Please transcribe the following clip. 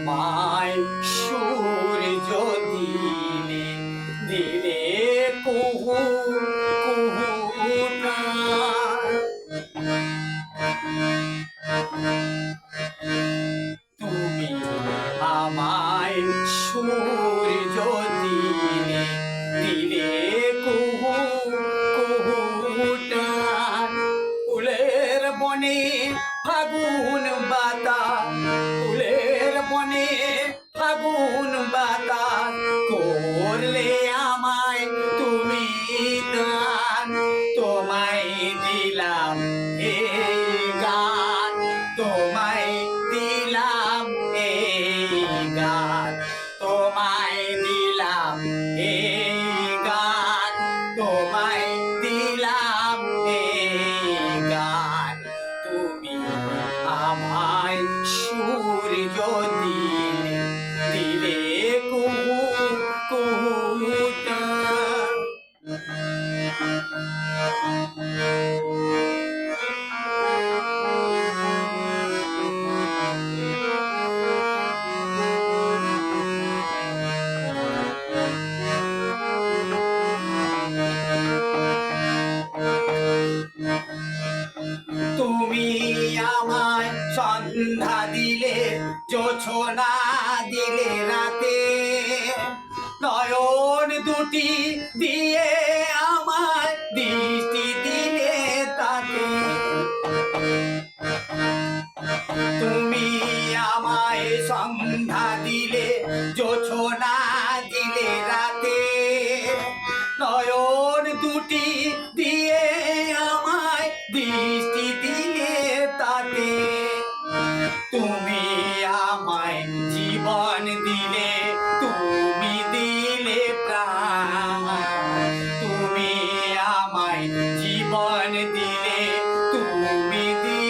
আমায় সূর্য দিলে দিলে কুহু কুহু প্রাণ। তুমি আমায় সূর্য দিলে দিলে কুহু কুহু প্রাণ। ফুলের বনে ফাগুন বাতাস, ফুলের বনে ফাগুন বাতাস করলে আমায় তুমি দান। তোমায় দিলাম এই গান, তোমায় দিলাম এই গান, তোমায় দিলাম এই গান, তোমায় দিলাম এই গান। তুমি আমায় সূর্য দিলে দিলে কুহু কুহু প্রাণ। তুমি আমায় সন্ধ্যা দিলে, জোছনা দিলে রাতে, নয়ন দুটি দিয়ে আমায় দৃষ্টি দিলে তাতে। তুমি আমায় সন্ধ্যা দিলে, জোছনা দিলে রাতে, নয়ন দুটি দিয়ে আমায় দৃষ্টি দিলে তাতে। তুমি আমায় জীবন দিলে, তুমি দিলে প্রাণ। তুমি আমায় জীবন দিলে, তুমি দিলে